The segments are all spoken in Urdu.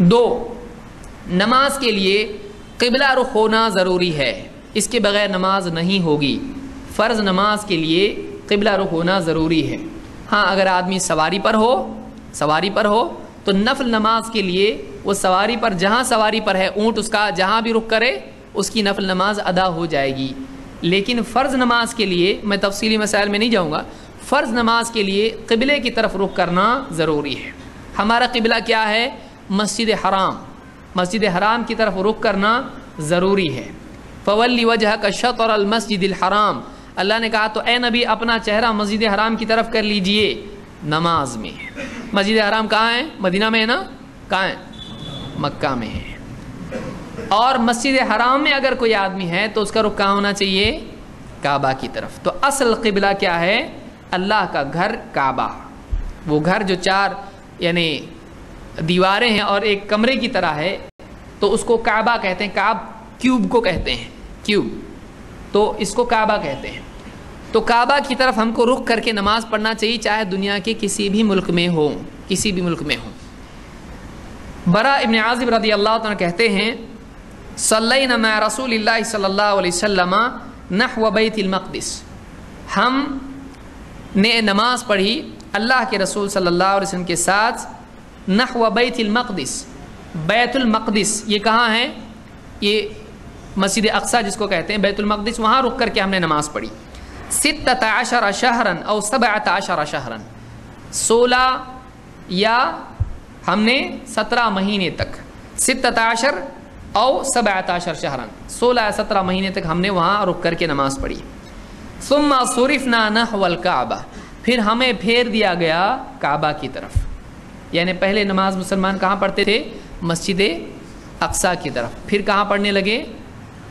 دو، نماز کے لیے قبلہ رخ ہونا ضروری ہے، اس کے بغیر نماز نہیں ہوگی۔ فرض نماز کے لیے قبلہ رخ ہونا ضروری ہے۔ ہاں اگر آدمی سواری پر ہو تو نفل نماز کے لیے وہ سواری پر، جہاں سواری پر ہے اونٹ اس کا جہاں بھی رخ کرے اس کی نفل نماز ادا ہو جائے گی۔ لیکن فرض نماز کے لیے میں تفصیلی مسائل میں نہیں جاؤں گا، فرض نماز کے لیے قبلے کی طرف رخ کرنا ضروری ہے۔ ہمارا قبلہ کیا ہے؟ مسجد حرام، مسجد حرام کی طرف رخ کرنا ضروری ہے۔ فولی وجہک شطر المسجد الحرام، اللہ نے کہا تو اے نبی اپنا چہرہ مسجد حرام کی طرف کر لیجئے نماز میں۔ مسجد حرام کہاں ہے؟ مدینہ میں ہے نا؟ کہاں ہے؟ مکہ میں ہے۔ اور مسجد حرام میں اگر کوئی آدمی ہے تو اس کا رخ کہاں ہونا چاہیے؟ کعبہ کی طرف۔ تو اصل قبلہ کیا ہے؟ اللہ کا گھر کعبہ، وہ گھر جو چار یعنی دیواریں ہیں اور ایک کمرے کی طرح ہے، تو اس کو کعبہ کہتے ہیں۔ کیوب کو کہتے ہیں، کیوب، تو اس کو کعبہ کہتے ہیں۔ تو کعبہ کی طرف ہم کو رخ کر کے نماز پڑھنا چاہیے، چاہے دنیا کے کسی بھی ملک میں ہو، کسی بھی ملک میں ہو۔ برا ابن عازب رضی اللہ عنہ کہتے ہیں صلینا مع رسول اللہ صلی اللہ علیہ وسلم نحو بیت المقدس، ہم نے نماز پڑھی اللہ کے رسول صلی اللہ علیہ وسلم کے ساتھ نحو بیت المقدس، بیت المقدس یہ کہاں ہے؟ یہ مسجد اقصی جس کو کہتے ہیں، بیت المقدس، وہاں رک کر کے ہم نے نماز پڑھی۔ 16 شہرا او 17 شہرا، 16 یا ہم نے 17 مہینے تک، 16 او 17 شہرا، 16 یا 17 مہینے تک ہم نے وہاں رک کر کے نماز پڑھی۔ ثم صرفنا نحو الکعبہ، پھر ہمیں پھیر دیا گیا کعبہ کی طرف۔ یعنی پہلے نماز مسلمان کہاں پڑھتے تھے؟ مسجد اقصی کی طرف، پھر کہاں پڑھنے لگے؟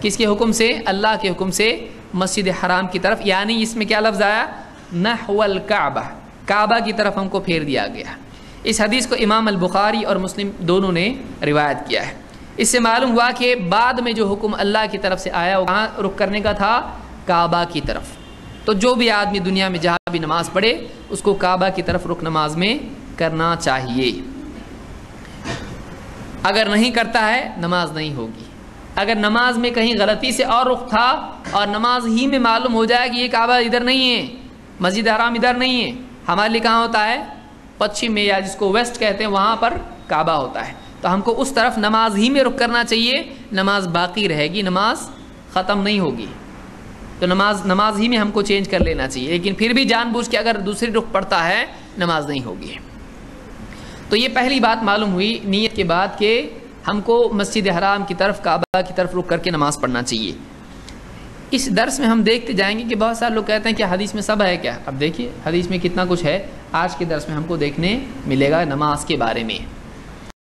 کس کے حکم سے؟ اللہ کے حکم سے مسجد حرام کی طرف۔ یعنی اس میں کیا لفظ آیا؟ نحو الکعبہ، کعبہ کی طرف ہم کو پھیر دیا گیا۔ اس حدیث کو امام البخاری اور مسلم دونوں نے روایت کیا ہے۔ اس سے معلوم ہوا کہ بعد میں جو حکم اللہ کی طرف سے آیا وہ کہاں رخ کرنے کا تھا؟ کعبہ کی طرف۔ تو جو بھی آدمی دنیا میں جہاں بھی نماز پڑھے اس کو کعبہ کی طرف رخ نماز میں کرنا چاہیے۔ اگر نہیں کرتا ہے نماز نہیں ہوگی۔ اگر نماز میں کہیں غلطی سے اور رخ تھا اور نماز ہی میں معلوم ہو جائے کہ یہ کعبہ ادھر نہیں ہے، مسجد حرام ادھر نہیں ہے، ہمارے لیے کہاں ہوتا ہے؟ پچھم میں، یا جس کو ویسٹ کہتے ہیں، وہاں پر کعبہ ہوتا ہے، تو ہم کو اس طرف نماز ہی میں رخ کرنا چاہیے، نماز باقی رہے گی، نماز ختم نہیں ہوگی۔ تو نماز ہی میں ہم کو چینج کر لینا چاہیے، لیکن پھر بھی جان بوجھ کے اگر دوسری رخ پڑتا ہے نماز نہیں ہوگی۔ تو یہ پہلی بات معلوم ہوئی نیت کے بعد کہ ہم کو مسجد حرام کی طرف، کعبہ کی طرف رخ کر کے نماز پڑھنا چاہیے۔ اس درس میں ہم دیکھتے جائیں گے کہ بہت سارے لوگ کہتے ہیں کہ حدیث میں سب ہے کیا؟ اب دیکھیے حدیث میں کتنا کچھ ہے، آج کے درس میں ہم کو دیکھنے ملے گا نماز کے بارے میں۔